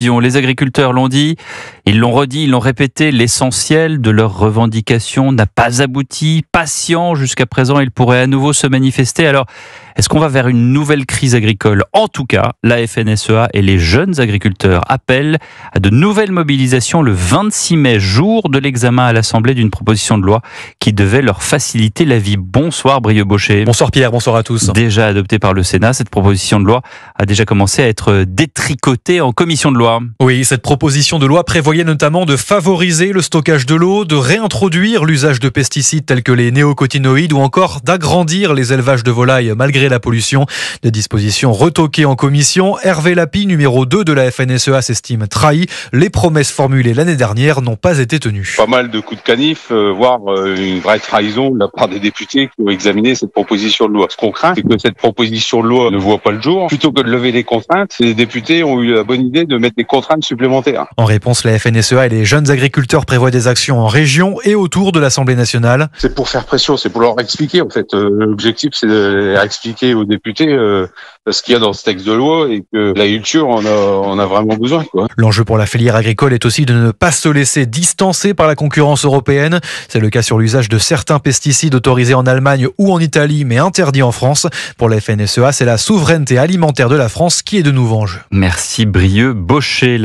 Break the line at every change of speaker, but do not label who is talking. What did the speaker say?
Les agriculteurs l'ont dit, ils l'ont redit, ils l'ont répété, l'essentiel de leurs revendications n'a pas abouti. Patients jusqu'à présent, ils pourraient à nouveau se manifester. Alors, est-ce qu'on va vers une nouvelle crise agricole? En tout cas, la FNSEA et les jeunes agriculteurs appellent à de nouvelles mobilisations le 26 mai, jour de l'examen à l'Assemblée d'une proposition de loi qui devait leur faciliter la vie. Bonsoir Brieux Baucher.
Bonsoir Pierre, bonsoir à tous.
Déjà adoptée par le Sénat, cette proposition de loi a déjà commencé à être détricotée en commission de loi.
Oui, cette proposition de loi prévoyait notamment de favoriser le stockage de l'eau, de réintroduire l'usage de pesticides tels que les néocotinoïdes ou encore d'agrandir les élevages de volailles malgré la pollution. Des dispositions retoquées en commission. Hervé Lapie, numéro 2 de la FNSEA, s'estime trahi. Les promesses formulées l'année dernière n'ont pas été tenues.
Pas mal de coups de canif, voire une vraie trahison de la part des députés qui ont examiné cette proposition de loi. Ce qu'on craint, c'est que cette proposition de loi ne voit pas le jour. Plutôt que de lever les contraintes, les députés ont eu la bonne idée de mettre des contraintes supplémentaires.
En réponse, la FNSEA et les jeunes agriculteurs prévoient des actions en région et autour de l'Assemblée nationale.
C'est pour faire pression, c'est pour leur expliquer. En fait, l'objectif, c'est de leur expliquer aux députés ce qu'il y a dans ce texte de loi et que l'agriculture en a vraiment besoin, quoi.
L'enjeu pour la filière agricole est aussi de ne pas se laisser distancer par la concurrence européenne. C'est le cas sur l'usage de certains pesticides autorisés en Allemagne ou en Italie, mais interdits en France. Pour la FNSEA, c'est la souveraineté alimentaire de la France qui est de nouveau en jeu.
Merci Brieux Baucher.